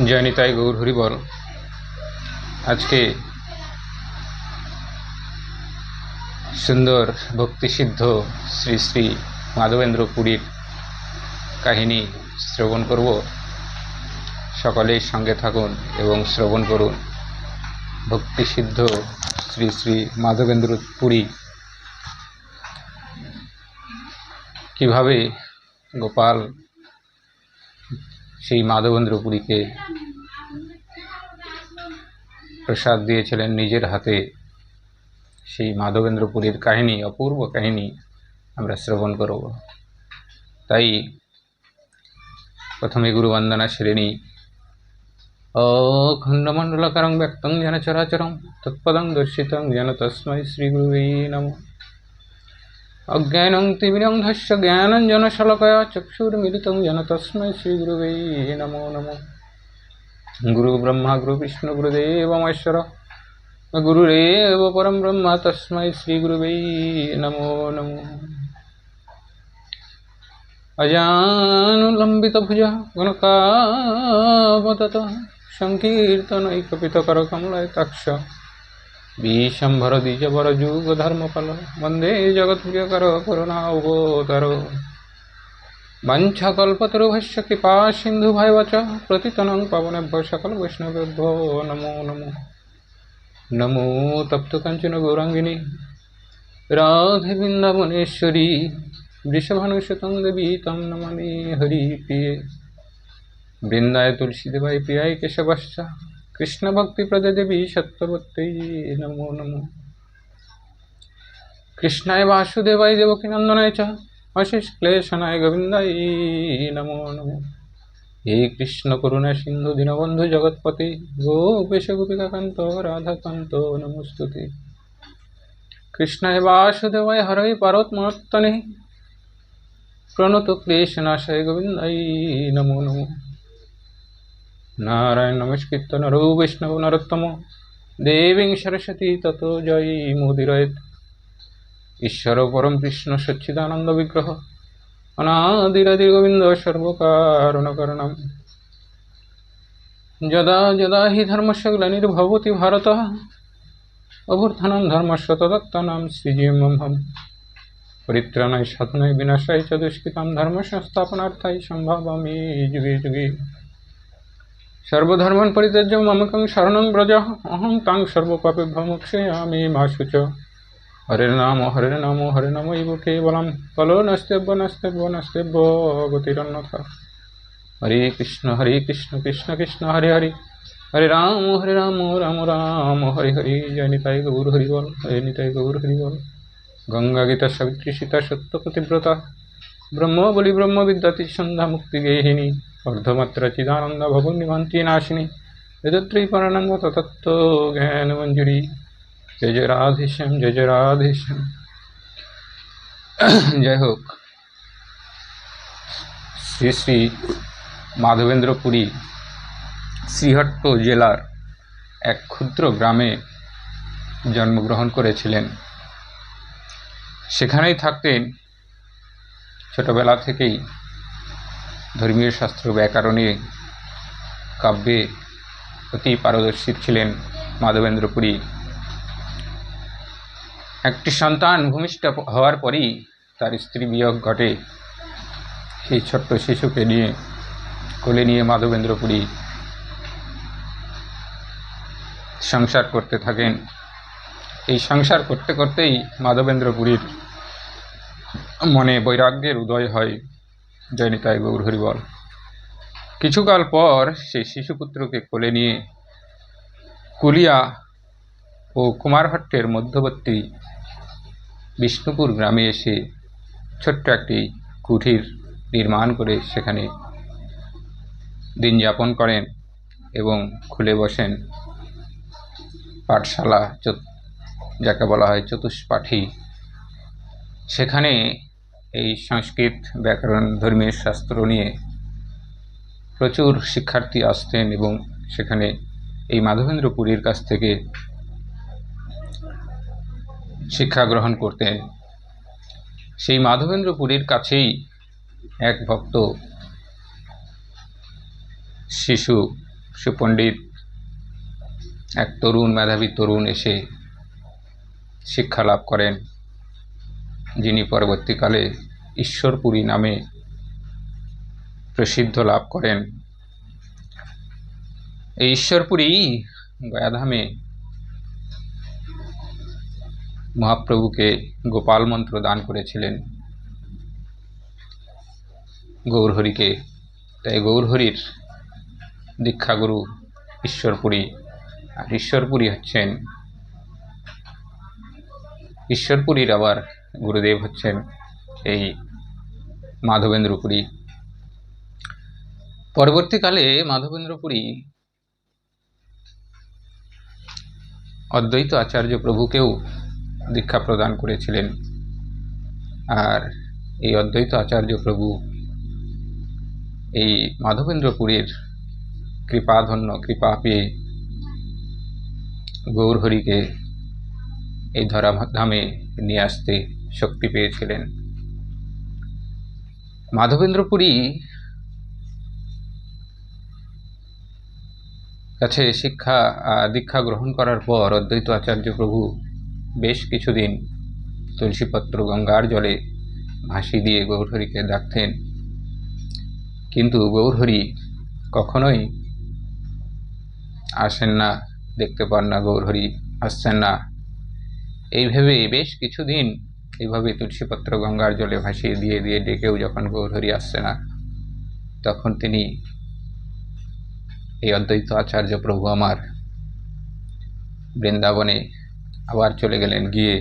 জয় নিতাই গৌর হরিবল। আজকে সুন্দর ভক্তিসিদ্ধ শ্রী শ্রী মাধবেন্দ্র পুরীর কাহিনী শ্রবণ করব। সকলেই সঙ্গে থাকুন এবং শ্রবণ করুন। ভক্তিসিদ্ধ শ্রী শ্রী মাধবেন্দ্র পুরী কিভাবে গোপাল সেই মাধবেন্দ্র পুরীকে প্রসাদ দিয়েছিলেন নিজের হাতে, সেই মাধবেন্দ্র পুরীর কাহিনী, অপূর্ব কাহিনী আমরা শ্রবণ করব। তাই প্রথমে গুরু বন্দনা সেরে নিই। অখণ্ডমণ্ডলকারং ব্যক্তং যেন চরাচরং তৎপদং দর্শিতং যেন তস্मै শ্রী গুরুবে নমঃ। অজ্ঞানং তিমিরন্ধস্য জ্ঞানাঞ্জনশলাকয়া চক্ষুর্মিলিतं যেন তস্मै শ্রী গুরুবে নমো নমঃ। গুরু ব্রহ্মা গুরু বিষ্ণু গুরুদেব মহেশ্বর গুরুরেব পরম ব্রহ্ম তস্मै শ্রী গুরুবে নমো নমঃ। অজানুলম্বিত ভুজা গণকাবদত সংকীর্তনৈকপিতকর কমলায়তাক্ষ বিশম্ভর দ্বিজবর যুগ ধর্মফল বন্দে জগৎপ্রিয়কর করুণাবতার। বাঞ্ছাকল্পতরুভ্যশ্চ কৃপা সিন্ধুভৈবচ প্রতিতনং পাবনেভ্যো সকল বৈষ্ণবেভ্যো নমো নমঃ। নমো তপ্ত কাঞ্চন গৌরাঙ্গিনী রাধে বৃন্দাবনেশ্বরী বৃষভানুসুতং দেবী তং নমামি হরিপ্রিয়ে। বৃন্দায় তুলসী দেবাই প্রিয়ায় কেশবশ্চ কৃষ্ণ ভক্তি প্রদে দেবী সত্যবত্যৈ নমো নমঃ। কৃষ্ণায় বাসুদেবায় দেবকী নন্দনায় চ অশেষ ক্লেশনায় গোবিন্দায় নমো নমঃ। হে কৃষ্ণ করুণা সিন্ধু দীনবন্ধু জগৎপতে গোপেশ গোপিকাকান্ত রাধাকান্ত নমস্তুতে। কৃষ্ণায় বাসুদেবায় হরৈ পার্বতমর্তনে প্রণত ক্লেশনাশায় গোবিন্দায় নমো নমঃ। নারায়ণ নমস্কৃত্য নরো বৈষ্ণব নরোত্তম দেবীং সরস্বতী ততো জয়ী মুদিরয়েৎ। ঈশ্বর পরম কৃষ্ণ সচ্চিদানন্দ বিগ্রহ অনাদিরাদির গোবিন্দ সর্বকারণকারণম। যদা যদা হি ধর্মস্য গ্লানির্ভবতি ভারতঃ অভ্যুত্থাनं ধর্মস্য তদাত্মনাং সৃজেম্যহम्। পরিত্রাণায় সাধনায় বিনাশায় চ দুষ্কৃতাং ধর্মসংস্থাপনার্থায় সম্ভাবামি যুগে যুগে। সর্বধর্মাन् পরিত্যজ্য মামেকং শরণং ব্রজ অহং তাং সর্বপাপেভ্যো মোক্ষয়ামি মা শুচঃ। হরে নাম হরে নাম ইব কেবলম কলো নাস্তেব্য নাস্তেব্য নাস্তেব্য গতিরন্যথা। হরে কৃষ্ণ কৃষ্ণ কৃষ্ণ হরে হরে হরে রাম রাম রাম হরে হরে। জয় নিতাই গৌর হরিবল, জয় নিতাই গৌর হরিবল। গঙ্গা গীতা সাবিত্রী সীতা সত্য প্রতিব্রতা ব্রহ্ম বলি ব্রহ্ম বিদ্যাতি সন্ধ্যা মুক্তি গেহিনী অর্ধমাত্রা চিদানন্দ ভবন নিভন্তি নাশিনী বেদত্রী পরানন্দ ততত্ব জ্ঞান মঞ্জুরি। জয় জয় রাধেশ্যাম, জয় জয় রাধেশ্যাম। যাই হোক, শ্রী শ্রী মাধবেন্দ্র পুরী শ্রীহট্ট জেলার এক ক্ষুদ্র গ্রামে জন্মগ্রহণ করেছিলেন। সেখানেই থাকতেন। ছোটবেলা থেকেই ধর্মীয় শাস্ত্র, ব্যাকরণে, কাব্যে অতি পারদর্শী ছিলেন মাধবেন্দ্র পুরী। একটি সন্তান ভূমিষ্ঠ হওয়ার পরই তার স্ত্রী বিয়োগ ঘটে। সেই ছোট্ট শিশুকে নিয়ে কোলে নিয়ে মাধবেন্দ্র পুরী সংসার করতে থাকেন। এই সংসার করতে করতেই মাধবেন্দ্র পুরীর মনে বৈরাগ্যের উদয় হয়। জয় নিতাই গৌর হরিবল। কিছুকাল পর সেই শিশুপুত্রকে কোলে নিয়ে কুলিয়া ও কুমারহট্টের মধ্যবর্তী বিষ্ণুপুর গ্রামে এসে ছোট্ট একটি কুঠির নির্মাণ করে সেখানে দিন যাপন করেন এবং খুলে বসেন পাঠশালা, যাকে বলা হয় চতুষ্পাঠী। সেখানে এই সংস্কৃত, ব্যাকরণ, ধর্মীয় শাস্ত্র নিয়ে প্রচুর শিক্ষার্থী আসতেন এবং সেখানে এই মাধবেন্দ্র পুরীর কাছ থেকে শিক্ষা গ্রহণ করতেন। সেই মাধবেন্দ্র পুরীর কাছেই এক ভক্ত শিশু সুপণ্ডিত এক তরুণ মেধাবী তরুণ এসে শিক্ষা লাভ করেন, যিনি পরবর্তীকালে ঈশ্বরপুরী নামে প্রসিদ্ধ লাভ করেন। এই ঈশ্বরপুরী গয়াধামে মহাপ্রভুকে গোপাল মন্ত্র দান করেছিলেন গৌরহরিকে। তাই গৌরহরির দীক্ষাগুরু ঈশ্বরপুরী। আর ঈশ্বরপুরীর আবার গুরুদেব হচ্ছেন এই মাধবেন্দ্রপুরী। পরবর্তীকালে মাধবেন্দ্রপুরী অদ্বৈত আচার্য প্রভুকেও দীক্ষা প্রদান করেছিলেন। আর এই অদ্বৈত আচার্য প্রভু এই মাধবেন্দ্রপুরীর কৃপা পেয়ে গৌরহরিকে এই ধরাধামে নিয়ে আসতে শক্তি পেয়েছিলেন। মাধবেন্দ্রপুরী কাছে দীক্ষা গ্রহণ করার পর অদ্বৈত আচার্য প্রভু বেশ কিছুদিন তুলসীপত্র গঙ্গার জলে ভাসিয়ে দিয়ে গৌরহরিকে ডাকতেন, কিন্তু গৌরহরি কখনোই আসেন না, দেখতে পান না গৌরহরি আসছেন না। এই ভেবে বেশ কিছুদিন এইভাবে তুলসীপত্র গঙ্গার জলে ভাসিয়ে দিয়ে ডেকেও যখন গৌরহরি আসছে না, তখন তিনি এই অদ্বৈত আচার্য প্রভু আমার বৃন্দাবনে আবার চলে গেলেন, গিয়ে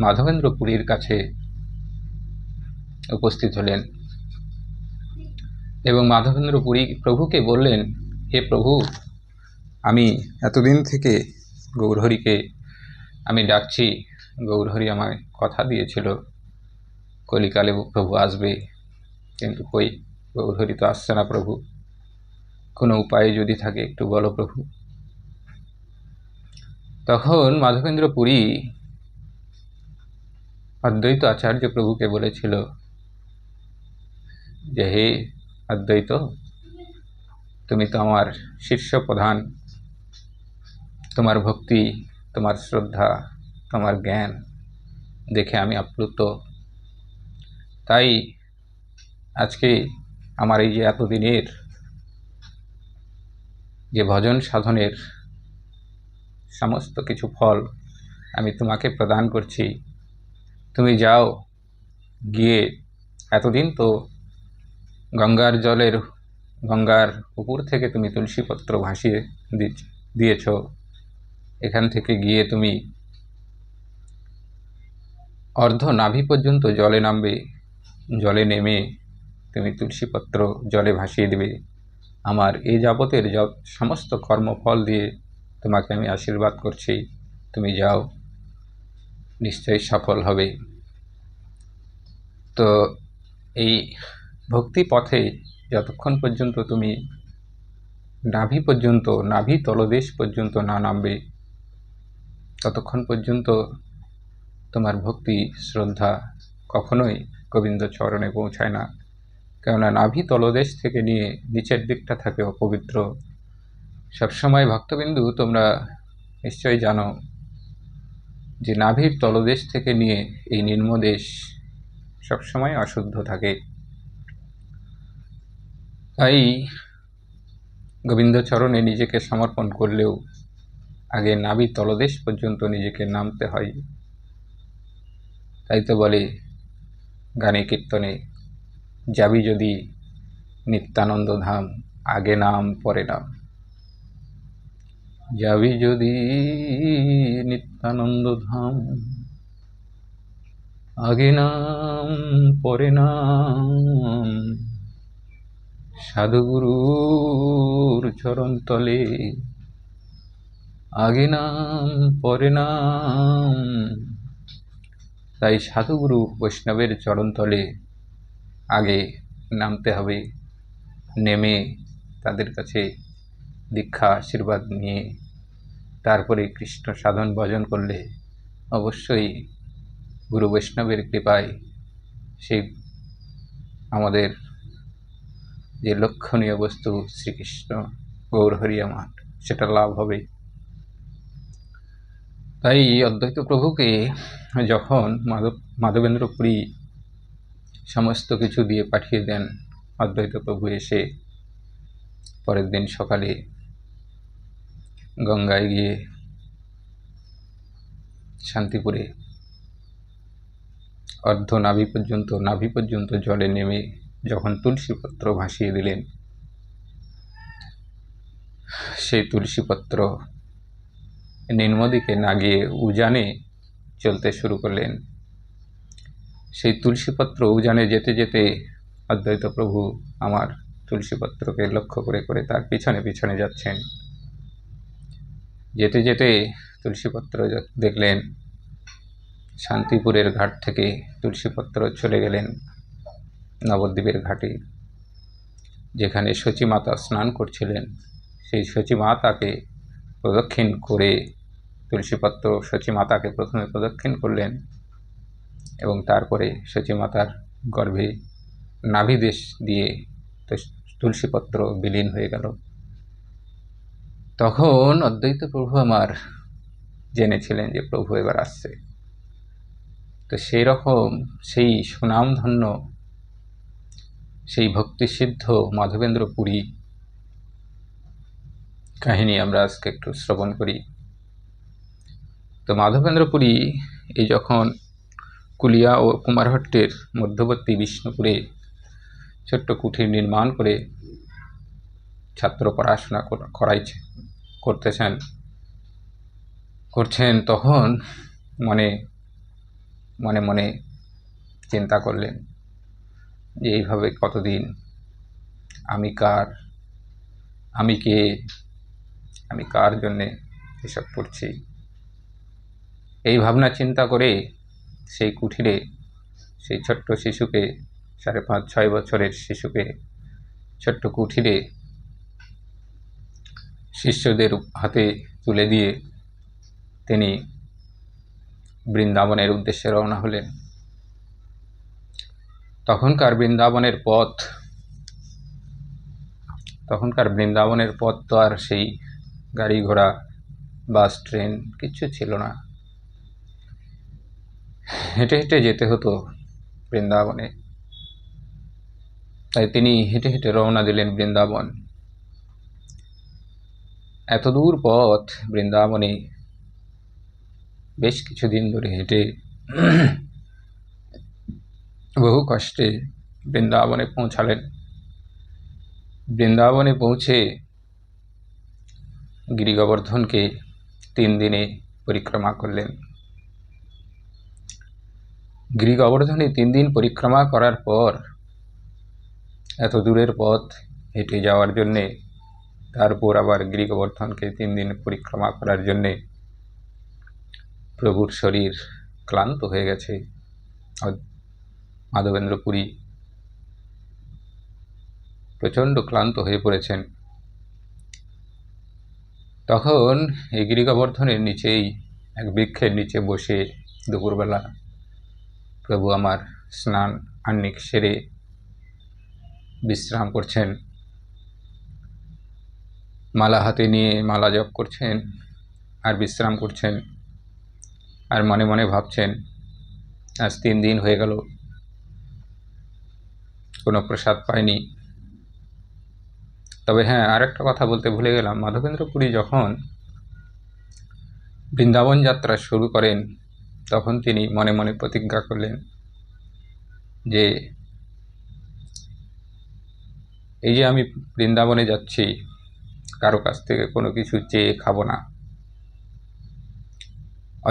মাধবেন্দ্রপুরীর কাছে উপস্থিত হলেন এবং মাধবেন্দ্রপুরী প্রভুকে বললেন, হে প্রভু, আমি এতদিন থেকে গৌরহরিকে আমি ডাকছি, গৌরহরি আমায় কথা দিয়েছিল কলিকালে প্রভু আসবে, কিন্তু কই গৌরহরি তো আসছে না প্রভু, কোনো উপায় যদি থাকে একটু বলো প্রভু। তখন মাধবেন্দ্রপুরী অদ্বৈত আচার্য প্রভুকে বলেছিল যে, হে অদ্বৈত, তুমি তো আমার শীর্ষ প্রধান, তোমার ভক্তি, তোমার শ্রদ্ধা, তোমার জ্ঞান দেখে আমি আপ্লুত। তাই আজকে আমার এই যে এতদিনের যে ভজন সাধনের সমস্ত কিছু ফল আমি তোমাকে প্রদান করছি। তুমি যাও, গিয়ে এতদিন তো গঙ্গার উপর থেকে তুমি তুলসীপত্র ভাসিয়ে দিয়েছ, এখান থেকে গিয়ে তুমি অর্ধ নাভি পর্যন্ত জলে নামবে, জলে নেমে তুমি তুলসীপত্র জলে ভাসিয়ে দেবে। আমার এই যাবতের সমস্ত কর্মফল দিয়ে তোমাকে আমি আশীর্বাদ করছি, তুমি যাও, নিশ্চয়ই সফল হবে। তো এই ভক্তি পথে যতক্ষণ পর্যন্ত তুমি নাভি তলদেশ পর্যন্ত না নামবে, ততক্ষণ পর্যন্ত তোমার ভক্তি শ্রদ্ধা কখনোই গোবিন্দ চরণে পৌঁছায় না। কেননা নাভি তলদেশ থেকে নিয়ে নিচের দিকটা থাকে অপবিত্র। সবসময় ভক্তবিন্দু তোমরা নিশ্চয়ই জানো যে নাভির তলদেশ থেকে নিয়ে এই নিম্নদেশ সবসময় অশুদ্ধ থাকে। তাই গোবিন্দ চরণে নিজেকে সমর্পণ করলেও আগে নাভি তলদেশ পর্যন্ত নিজেকে নামতে হয়। তাই তো বলে গানে কীর্তনে, যাবি যদি নিত্যানন্দ ধাম, আগে নাম পরে নাম। যাবি যদি নিত্যানন্দ ধাম, আগে নাম পরে নাম। সাধুগুরুর চরণ তলে, আগে নাম পরে নাম। তাই সাধুগুরু বৈষ্ণবের চরণ তলে আগে নামতে হবে, নেমে তাদের কাছে দীক্ষা আশীর্বাদ নিয়ে তারপরে কৃষ্ণ সাধন ভজন করলে অবশ্যই গুরু বৈষ্ণবের কৃপায় সেই আমাদের যে লক্ষণীয় বস্তু শ্রীকৃষ্ণ গৌর হরি আমার, সেটা লাভ হবে। তাই অদ্বৈত প্রভুকে যখন মাধবেন্দ্র পুরী সমস্ত কিছু দিয়ে পাঠিয়ে দেন, অদ্বৈত প্রভু এসে পরের দিন সকালে গঙ্গায় গিয়ে শান্তিপুরে নাভি পর্যন্ত জলে নেমে যখন তুলসীপত্র ভাসিয়ে দিলেন, সেই তুলসীপত্র নিম্নদিকে না গিয়ে উজানে চলতে শুরু করলেন। সেই তুলসীপত্র উজানে যেতে যেতে অদ্বৈত প্রভু আমার তুলসীপত্রকে লক্ষ্য করে করে তার পিছনে পিছনে যাচ্ছেন। যেতে যেতে তুলসীপত্র দেখলেন শান্তিপুরের ঘাট থেকে তুলসীপত্র চলে গেলেন নবদ্বীপের ঘাটে, যেখানে সচিমাতা স্নান করছিলেন। সেই সচিমাতাকে প্রদক্ষিণ করে তুলসীপত্র সচিমাতাকে প্রথমে প্রদক্ষিণ করলেন এবং তারপরে সচিমাতার গর্ভে নাভিদেশ দিয়ে তুলসীপত্র বিলীন হয়ে গেল। তখন অদ্বৈত প্রভু আমার জেনেছিলেন যে প্রভু এবার আসছে। তো সেই রকম সেই সুনামধন্য সেই ভক্তিসিদ্ধ মাধবেন্দ্র পুরী কাহিনী আমরা আজকে একটু শ্রবণ করি। তো মাধবেন্দ্র পুরী এই যখন কুলিয়া ও কুমারহট্টের মধ্যবর্তী বিষ্ণুপুরে ছোট্ট কুঠির নির্মাণ করে ছাত্র পড়াশোনা করছেন, তখন মনে মনে চিন্তা করলেন যে এইভাবে কতদিন আমি কার জন্যে এসব পড়ছি। এই ভাবনা চিন্তা করে সেই কুঠিরে সেই ছোট্ট শিশুকে, 5.5-6 বছরের শিশুকে ছোট্ট কুঠিরে শিষ্যদের হাতে তুলে দিয়ে তিনি বৃন্দাবনের উদ্দেশ্যে রওনা হলেন। তখনকার বৃন্দাবনের পথ তো আর সেই গাড়ি ঘোড়া বাস ট্রেন কিছু ছিল না, হেঁটে হেঁটে যেতে হতো বৃন্দাবনে। তাই তিনি হেঁটে হেঁটে রওনা দিলেন বৃন্দাবন। এত দূর পথ বৃন্দাবনে বেশ কিছুদিন ধরে হেঁটে বহু কষ্টে বৃন্দাবনে পৌঁছালেন। বৃন্দাবনে পৌঁছে গিরি গোবর্ধনকে 3 দিনে পরিক্রমা করলেন। গিরি গোবর্ধনে 3 দিন পরিক্রমা করার পর এত দূরের পথ হেঁটে যাওয়ার জন্যে, তারপর আবার গিরি গোবর্ধনকে 3 দিন পরিক্রমা করার জন্যে প্রভুর শরীর ক্লান্ত হয়ে গেছে। মাধবেন্দ্র পুরী প্রচণ্ড ক্লান্ত হয়ে পড়েছেন। তখন এই গিরি গোবর্ধনের নিচেই এক বৃক্ষের নিচে বসে দুপুরবেলা প্রভু আমার স্নান আহ্নিক সেরে বিশ্রাম করছেন। মালা হাতে নিয়ে মালা জপ করছেন আর বিশ্রাম করছেন, আর মনে মনে ভাবছেন আজ 3 দিন হয়ে গেল, কোনো প্রসাদ পাইনি। তবে হ্যাঁ, আর একটা কথা বলতে ভুলে গেলাম, মাধবেন্দ্র পুরী যখন বৃন্দাবন যাত্রা শুরু করেন তখন তিনি মনে মনে প্রতিজ্ঞা করলেন যে এই যে আমি বৃন্দাবনে যাচ্ছি, কারো কাছ থেকে কোনো কিছু চেয়ে খাবো না,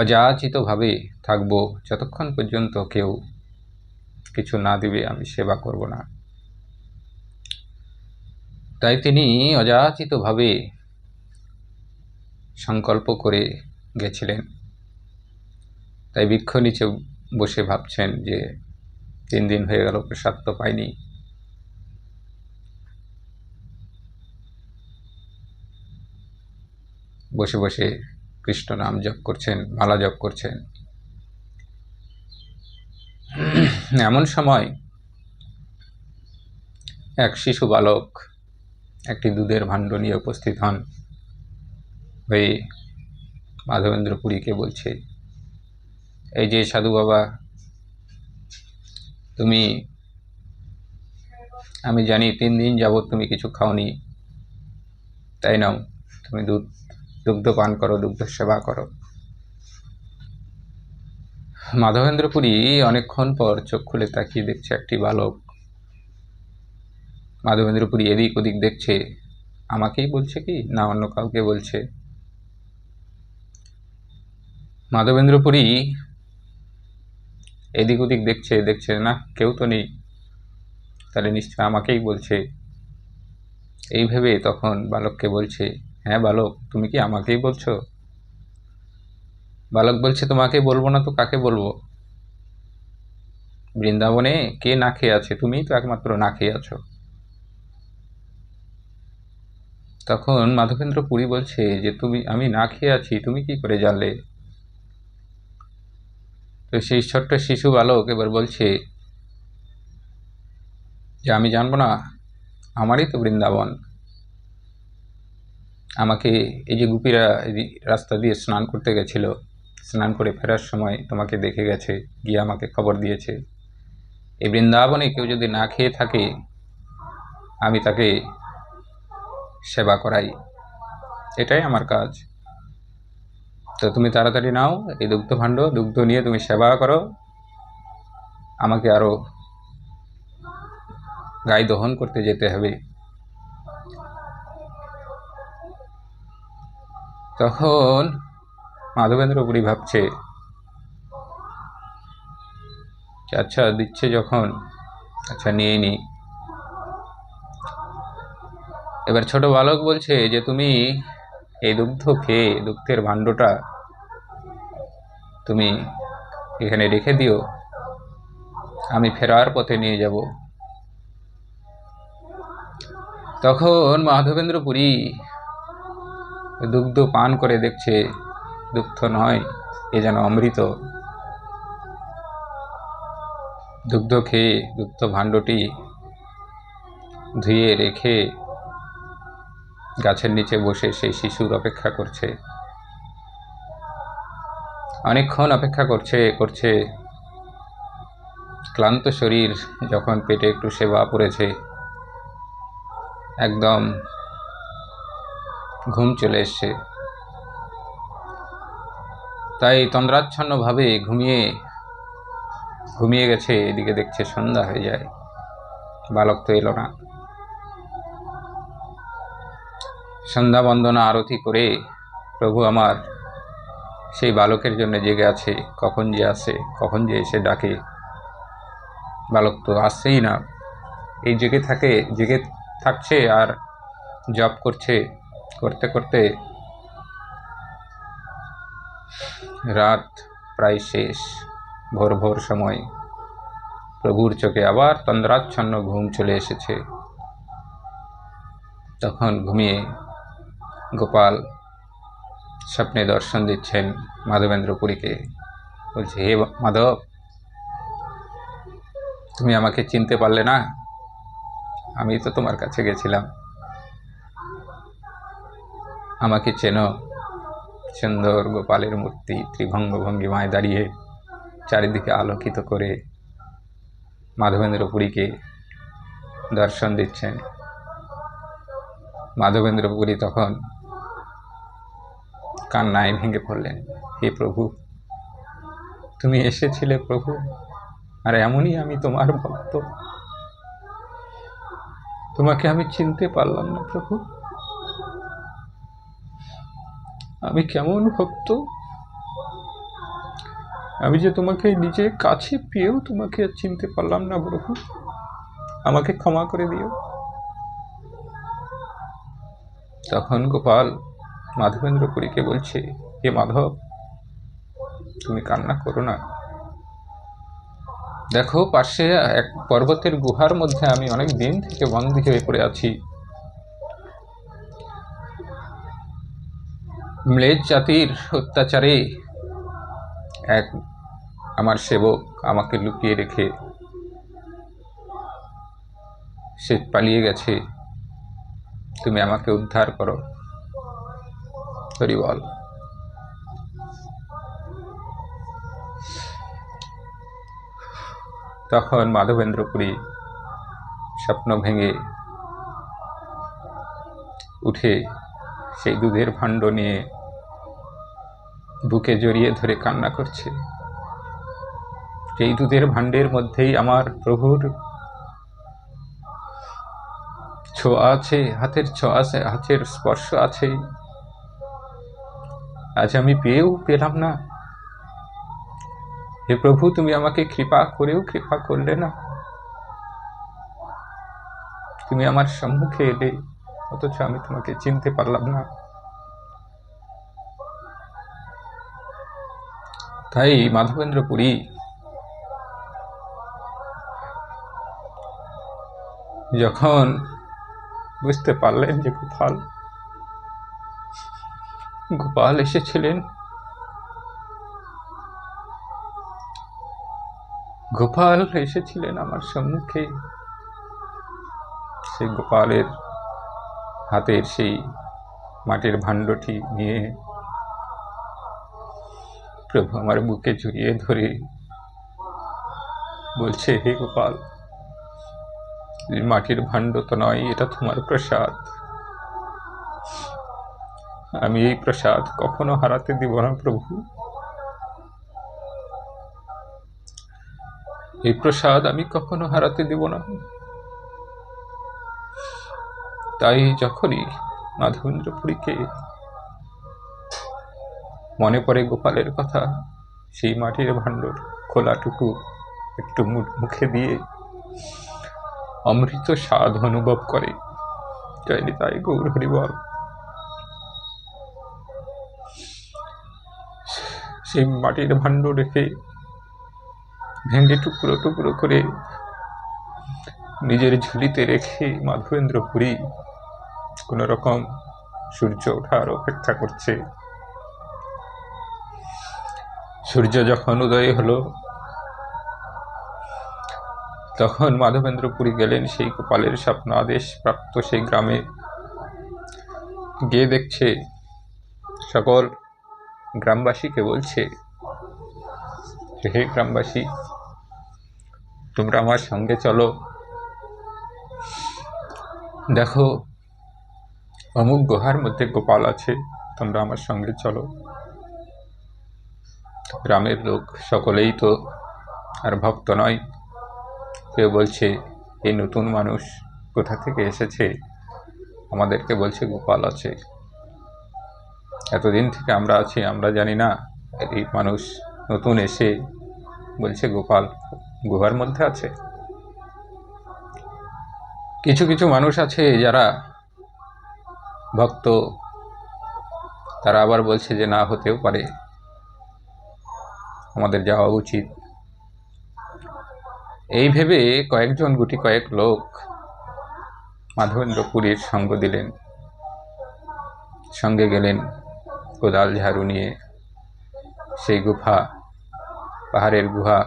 অযাচিতভাবে থাকবো, যতক্ষণ পর্যন্ত কেউ কিছু না দিবে আমি সেবা করব না। তাই তিনি অযাচিতভাবে সংকল্প করে গেছিলেন। তাই বৃক্ষ নিচে বসে ভাবছেন যে 3 দিন হয়ে গেল, প্রসাদ তো পাইনি। বসে বসে কৃষ্ণ নাম জপ করছেন, মালা জপ করছেন। এমন সময় এক শিশু বালক একটি দুধের ভাণ্ড নিয়ে উপস্থিত হন, হয়ে মাধবেন্দ্র পুরীকে বলছে, এই যে সাধু বাবা, তুমি, আমি জানি 3 দিন যাবৎ তুমি কিছু খাওনি, তাই নাও, তুমি দুগ্ধ পান করো, দুগ্ধ সেবা করো। মাধবেন্দ্র পুরী অনেকক্ষণ পর চোখ খুলে তাকিয়ে দেখছে একটি বালক। মাধবেন্দ্র পুরী এদিক ওদিক দেখছে, আমাকেই বলছে কি না অন্য কাউকে বলছে। মাধবেন্দ্র পুরী এদিক ওদিক দেখছে না, কেউ তো নেই, তাহলে নিশ্চয় আমাকেই বলছে। এই ভেবে তখন বালককে বলছে, হ্যাঁ বালক, তুমি কি আমাকেই বলছো? বালক বলছে, তোমাকে বলবো না তো কাকে বলবো? বৃন্দাবনে কে না খেয়ে আছে? তুমিই তো একমাত্র না খেয়ে আছো। তখন মাধবেন্দ্র পুরী বলছে যে আমি না খেয়ে আছি তুমি কি করে জানলে? তো সেই ছোট্ট শিশু বালক এবার বলছে যে আমি জানবো না, আমারই তো বৃন্দাবন। আমাকে এই যে গোপীরা রাস্তা দিয়ে স্নান করতে গেছিল, স্নান করে ফেরার সময় তোমাকে দেখে গেছে, গিয়ে আমাকে খবর দিয়েছে। এই বৃন্দাবনে কেউ যদি না খেয়ে থাকে, আমি তাকে সেবা করাই, এটাই আমার কাজ। তো তুমি তাড়াতাড়ি নাও এই দুগ্ধ ভাণ্ড, দুগ্ধ নিয়ে তুমি সেবা করো, আমাকে আরো গাই দহন করতে যেতে হবে। তখন মাধবেন্দ্র পুরী ভাবছে, আচ্ছা দিচ্ছে যখন, আচ্ছা নিয়ে নি। এবার ছোট বালক বলছে যে তুমি এই দুগ্ধ খেয়ে, দুগ্ধের ভাণ্ডটা তুমি এখানে রেখে দিও, আমি ফেরার পথে নিয়ে যাব। তখন মাধবেন্দ্র পুরী দুগ্ধ পান করে দেখছে দুগ্ধ নয়, এ যেন অমৃত। দুগ্ধ খেয়ে দুগ্ধ ভাণ্ডটি ধুয়ে রেখে গাছের নিচে বসে সেই শিশুর অপেক্ষা করছে। অনেকক্ষণ অপেক্ষা করছে, ক্লান্ত শরীর, যখন পেটে একটু সেবা পড়েছে, একদম ঘুম চলে এসছে। তাই তন্দ্রাচ্ছন্নভাবে ঘুমিয়ে গেছে। এদিকে দেখছে সন্ধ্যা হয়ে যায়, বালক তো এলো না। সন্ধ্যা বন্দনা আরতি করে প্রভু আমার সেই বালকের জন্য জেগে আছে, কখন যে আসে, কখন যে এসে ডাকে। বালক তো আসছেই না। এই জেগে থাকছে আর জপ করতে করতে রাত প্রায় শেষ, ভোর সময় প্রভুর চোখে আবার তন্দ্রাচ্ছন্ন ঘুম চলে এসেছে। তখন ঘুমিয়ে গোপাল স্বপ্নে দর্শন দিচ্ছেন মাধবেন্দ্র পুরীকে। বলছে, হে মাধব, তুমি আমাকে চিনতে পারলে না? আমি তো তোমার কাছে গেছিলাম, আমাকে চেনো? সুন্দর গোপালের মূর্তি ত্রিভঙ্গ ভঙ্গিমায় দাঁড়িয়ে চারিদিকে আলোকিত করে মাধবেন্দ্র পুরীকে দর্শন দিচ্ছেন। মাধবেন্দ্র পুরী তখন কান্নায় ভেঙে পড়লেন। হে প্রভু, তুমি এসেছিলে প্রভু, আর এমনই আমি তোমার ভক্ত, তোমাকে আমি চিনতে পারলাম না প্রভু। আমি কেমন ভক্ত, আমি যে তোমাকে নিজের কাছে পেয়েও তোমাকে চিনতে পারলাম না প্রভু, আমাকে ক্ষমা করে দিও। তখন গোপাল মাধবেন্দ্র পুরীকে বলছে, হে মাধব, তুমি কান্না করো না। দেখো, পাশে এক পর্বতের গুহার মধ্যে আমি অনেক দিন থেকে বন্দী হয়ে পড়ে আছি। ম্লেচ্ছ জাতির অত্যাচারে এক আমার সেবক আমাকে লুকিয়ে রেখে সে পালিয়ে গেছে। তুমি আমাকে উদ্ধার করো। হরি বল। তখন মাধবেন্দ্রপুরী স্বপ্ন ভেঙে উঠে সেই দুধের ভাণ্ড নিয়ে বুকে জড়িয়ে ধরে কান্না করছে। সেই দুধের ভাণ্ডের মধ্যেই আমার প্রভুর ছোঁয়া আছে, হাতের ছোঁয়া আছে, হাতের স্পর্শ আছে। আজ আমি পেয়েও পেলাম না। হে প্রভু, তুমি আমাকে কৃপা করেও কৃপা করলে না। তুমি আমার সম্মুখে এলে, অথচ আমি তোমাকে চিনতে পারলাম না। তাই মাধবেন্দ্রপুরী যখন বুঝতে পারলেন যে গোপাল এসেছিলেন, গোপাল এসেছিলেন আমার সম্মুখে, সেই গোপালের হাতের সেই মাটির ভাণ্ডটি নিয়ে প্রভু আমার বুকে জড়িয়ে ধরে বলছে, হে গোপাল, মাটির ভাণ্ড তো নয়, এটা তোমার প্রসাদ। আমি এই প্রসাদ কখনো হারাতে দিব না প্রভু। এই প্রসাদ আমি কখনো হারাতে দিব না। তাই যখনই মাধবেন্দ্রপুরীকে মনে পড়ে গোপালের কথা, সেই মাটির ভাণ্ডর খোলাটুকু একটু মুখে দিয়ে অমৃত স্বাদ অনুভব করে। জয় নিতাই গৌর হরি বল। সেই মাটির ভাণ্ড রেখে ভেঙে টুকরো টুকরো করে নিজের ঝুলিতে রেখে মাধবেন্দ্রপুরী কোন রকম সূর্য ওঠার অপেক্ষা করছে। সূর্য যখন উদয় হলো, তখন মাধবেন্দ্রপুরী গেলেন সেই গোপালের স্বপ্ন আদেশ প্রাপ্ত সেই গ্রামে। গিয়ে দেখছে সকল গ্রামবাসীকে বলছে, হে গ্রামবাসী, তোমরা আমার সঙ্গে চলো, দেখো অমুক গুহার মধ্যে গোপাল আছে, তোমরা আমার সঙ্গে চলো। গ্রামের লোক সকলেই তো আর ভক্ত নয়। কেউ বলছে, এই নতুন মানুষ কোথা থেকে এসেছে, আমাদেরকে বলছে গোপাল আছে। এতদিন থেকে আমরা আছি, আমরা জানি না এই মানুষ নতুন এসে বলছে গোপাল গুহার মধ্যে আছে। কিছু কিছু মানুষ আছে যারা ভক্ত, তারা আবার বলছে যে না, হতেও পারে, আমাদের যাওয়া উচিত। এই ভেবে কয়েকজন গুটি কয়েক লোক মাধবেন্দ্রপুরীর সঙ্গ দিলেন, সঙ্গে গেলেন কোদাল ঝাড়ু নিয়ে। সেই গুহা, পাহাড়ের গুহা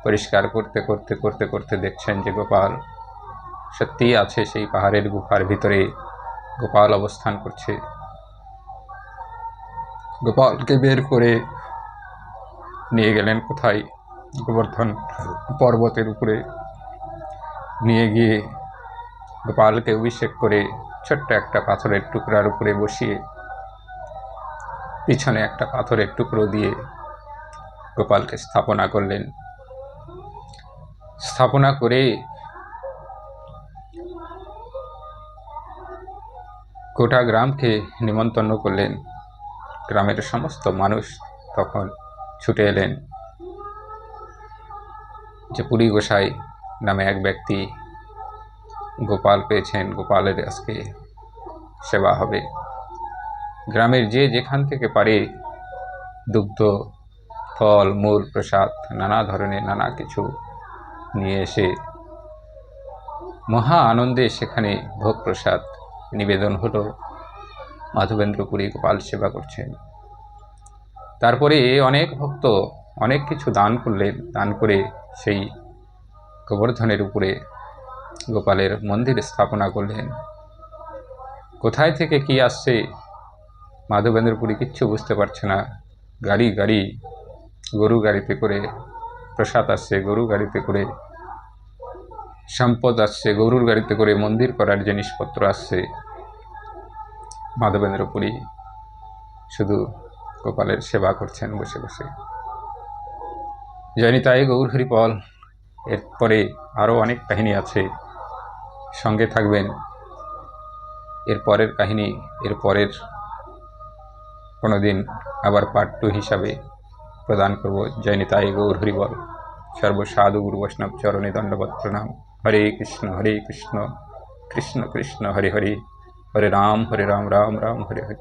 পরিষ্কার করতে করতে করতে করতে দেখছেন যে গোপাল সত্যিই আছে। সেই পাহাড়ের গুহার ভিতরে গোপাল অবস্থান করছে। গোপালকে বের করে নিয়ে গেলেন কোথায়, গোবর্ধন পর্বতের উপরে নিয়ে গিয়ে গোপালকে অভিষেক করে ছোট্ট একটা পাথরের টুকরার উপরে বসিয়ে পিছনে একটা পাথরের টুকরো দিয়ে গোপালকে স্থাপনা করলেন। স্থাপনা করে গোটা গ্রামকে নিমন্ত্রণ করলেন। গ্রামের সমস্ত মানুষ তখন ছুটে এলেন যে পুরী গোসাই নামে এক ব্যক্তি গোপাল পেয়েছেন, গোপালের আজকে সেবা হবে। গ্রামের যে যেখান থেকে পারে দুগ্ধ, ফল, মূল, প্রসাদ, নানা ধরনের নানা কিছু নিয়ে এসে মহা আনন্দে সেখানে ভোগ প্রসাদ নিবেদন হলো। মাধবেন্দ্রপুরী গোপাল সেবা করছেন। তারপরে অনেক ভক্ত অনেক কিছু দান করলেন। দান করে সেই গোবর্ধনের উপরে গোপালের মন্দির স্থাপনা করলেন। কোথায় থেকে কি আসছে মাধবেন্দ্রপুরী কিচ্ছু বুঝতে পারছে না। গাড়ি গাড়ি গরু গাড়িতে করে প্রসাদ আসছে, গরু গাড়িতে করে সম্পদ আসছে, গরুর গাড়িতে করে মন্দির করার জিনিসপত্র আসছে। মাধবেন্দ্রপুরী শুধু গোপালের সেবা করছেন বসে বসে। জয় নিতাই গৌর হরিপল। এরপরে আরও অনেক কাহিনী আছে, সঙ্গে থাকবেন। এর পরের কাহিনী এর পরের কোনো দিন আবার পার্ট 2 হিসাবে প্রদান করব। জয় নিতাই গৌর হরিবল। সর্বসাধু গুরু বৈষ্ণব চরণে দণ্ডবৎ প্রণাম। হরে কৃষ্ণ কৃষ্ণ কৃষ্ণ হরে হরে, হরে রাম রাম রাম হরে হরে।